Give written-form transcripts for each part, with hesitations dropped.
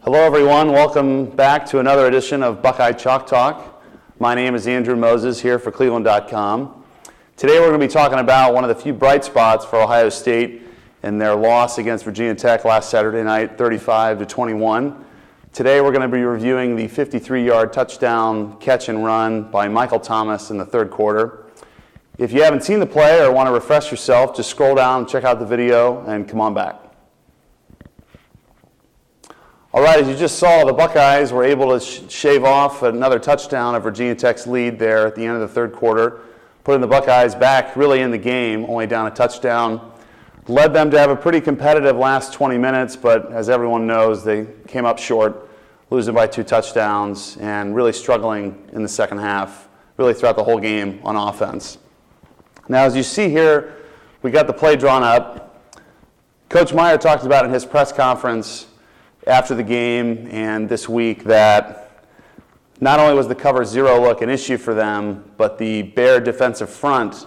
Hello everyone, welcome back to another edition of Buckeye Chalk Talk. My name is Andrew Moses here for cleveland.com. Today we're going to be talking about one of the few bright spots for Ohio State in their loss against Virginia Tech last Saturday night, 35-21. Today we're going to be reviewing the 53-yard touchdown catch and run by Michael Thomas in the third quarter. If you haven't seen the play or want to refresh yourself, just scroll down, check out the video, and come on back. All right, as you just saw, the Buckeyes were able to shave off another touchdown of Virginia Tech's lead there at the end of the third quarter, putting the Buckeyes back really in the game, only down a touchdown. Led them to have a pretty competitive last 20 minutes, but as everyone knows, they came up short, losing by 2 touchdowns and really struggling in the second half, really throughout the whole game on offense. Now, as you see here, we got the play drawn up. Coach Meyer talked about in his press conference after the game and this week that not only was the cover zero look an issue for them, but the Bear defensive front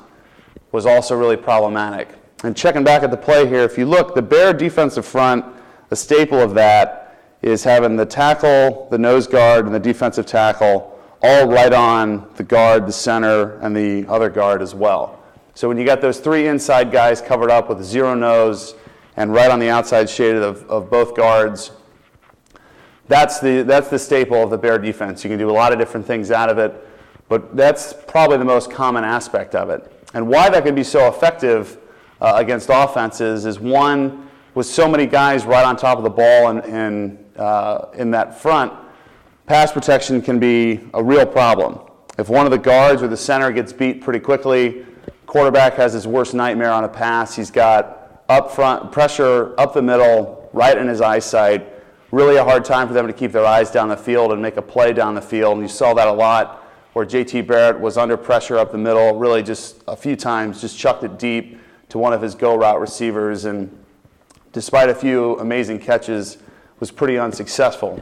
was also really problematic. And checking back at the play here, if you look, the Bear defensive front, a staple of that is having the tackle, the nose guard, and the defensive tackle all right on the guard, the center, and the other guard as well. So when you got those 3 inside guys covered up with zero nose and right on the outside shade of both guards, that's the staple of the Bear defense. You can do a lot of different things out of it, but that's probably the most common aspect of it. And why that can be so effective against offenses is, one, with so many guys right on top of the ball and in that front, pass protection can be a real problem. If one of the guards or the center gets beat pretty quickly, quarterback has his worst nightmare on a pass. He's got up front pressure up the middle, right in his eyesight. Really a hard time for them to keep their eyes down the field and make a play down the field. And you saw that a lot where JT Barrett was under pressure up the middle, really just a few times, just chucked it deep to one of his go route receivers, and despite a few amazing catches, was pretty unsuccessful.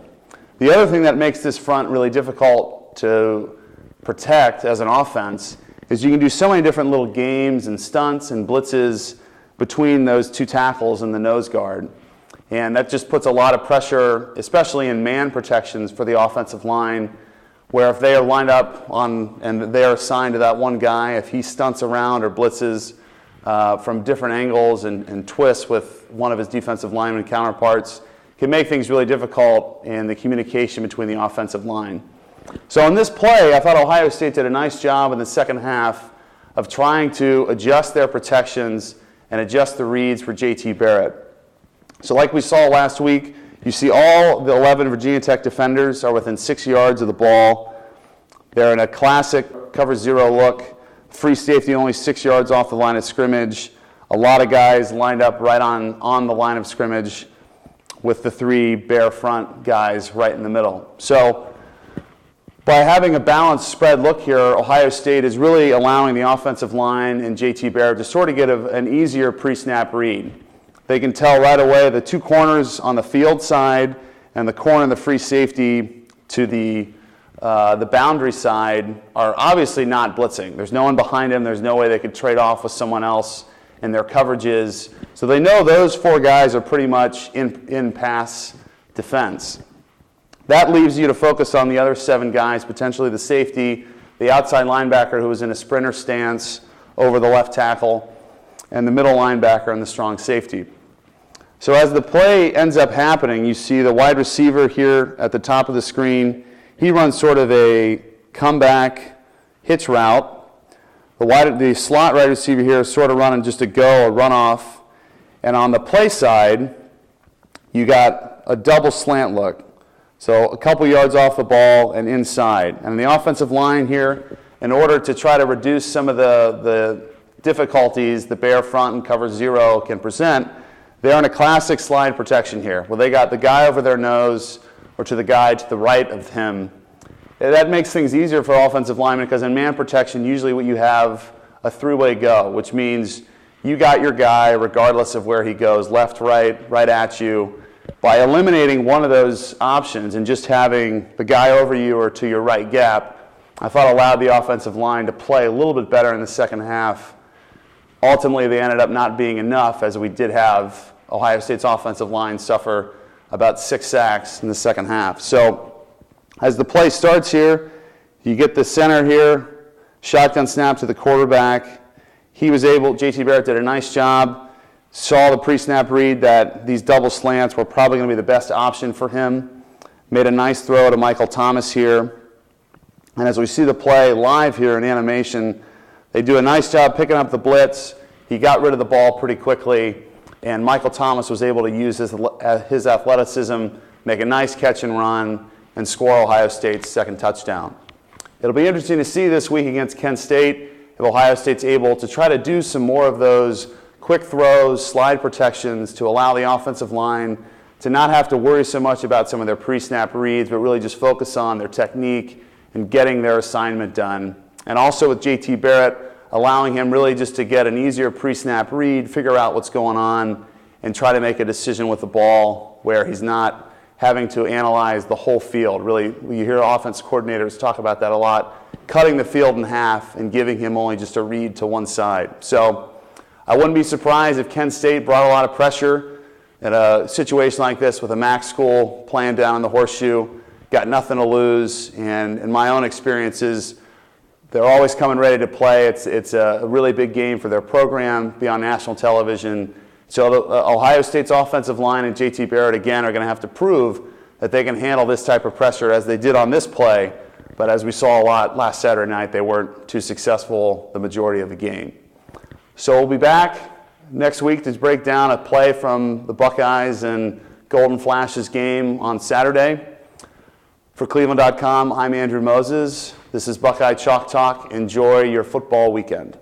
The other thing that makes this front really difficult to protect as an offense is you can do so many different little games and stunts and blitzes between those 2 tackles and the nose guard. And that just puts a lot of pressure, especially in man protections for the offensive line, where if they are lined up on and they are assigned to that one guy, if he stunts around or blitzes from different angles and twists with one of his defensive lineman counterparts, can make things really difficult in the communication between the offensive line. So on this play, I thought Ohio State did a nice job in the second half of trying to adjust their protections and adjust the reads for JT Barrett. So like we saw last week, you see all the 11 Virginia Tech defenders are within 6 yards of the ball. They're in a classic cover zero look. Free safety only 6 yards off the line of scrimmage. A lot of guys lined up right on the line of scrimmage with the 3 Bear front guys right in the middle. So by having a balanced spread look here, Ohio State is really allowing the offensive line and JT Barrett to sort of get an easier pre-snap read. They can tell right away the 2 corners on the field side and the corner and the free safety to the boundary side are obviously not blitzing. There's no one behind him. There's no way they could trade off with someone else in their coverages. So they know those 4 guys are pretty much in pass defense. That leaves you to focus on the other 7 guys, potentially the safety, the outside linebacker who was in a sprinter stance over the left tackle, and the middle linebacker and the strong safety. So as the play ends up happening, you see the wide receiver here at the top of the screen. He runs sort of a comeback hitch route. The slot wide receiver here is sort of running just a go or run off. And on the play side, you got a double slant look. So a couple yards off the ball and inside. And the offensive line here, in order to try to reduce some of the difficulties the Bear front and cover zero can present, they're in a classic slide protection here, where they got the guy over their nose or to the guy to the right of him. That makes things easier for offensive linemen because in man protection, usually what you have a 3-way go, which means you got your guy regardless of where he goes, left, right at you. By eliminating one of those options and just having the guy over you or to your right gap, I thought allowed the offensive line to play a little bit better in the second half. Ultimately, they ended up not being enough, as we did have Ohio State's offensive line suffer about 6 sacks in the second half. So as the play starts here, you get the center here, shotgun snap to the quarterback. He was able, JT Barrett did a nice job, saw the pre-snap read that these double slants were probably going to be the best option for him, made a nice throw to Michael Thomas here. And as we see the play live here in animation, they do a nice job picking up the blitz. He got rid of the ball pretty quickly, and Michael Thomas was able to use his athleticism, make a nice catch and run, and score Ohio State's second touchdown. It'll be interesting to see this week against Kent State if Ohio State's able to try to do some more of those quick throws, slide protections to allow the offensive line to not have to worry so much about some of their pre-snap reads, but really just focus on their technique and getting their assignment done. And also with JT Barrett, allowing him really just to get an easier pre-snap read, figure out what's going on, and try to make a decision with the ball where he's not having to analyze the whole field. Really, you hear offense coordinators talk about that a lot, cutting the field in half and giving him only just a read to one side. So I wouldn't be surprised if Kent State brought a lot of pressure in a situation like this with a MAC school playing down in the horseshoe, got nothing to lose, and in my own experiences, they're always coming ready to play. It's a really big game for their program, be on national television. So Ohio State's offensive line and JT Barrett, again, are going to have to prove that they can handle this type of pressure as they did on this play. But as we saw a lot last Saturday night, they weren't too successful the majority of the game. So we'll be back next week to break down a play from the Buckeyes and Golden Flashes game on Saturday. For cleveland.com, I'm Andrew Moses. This is Buckeye Chalk Talk. Enjoy your football weekend.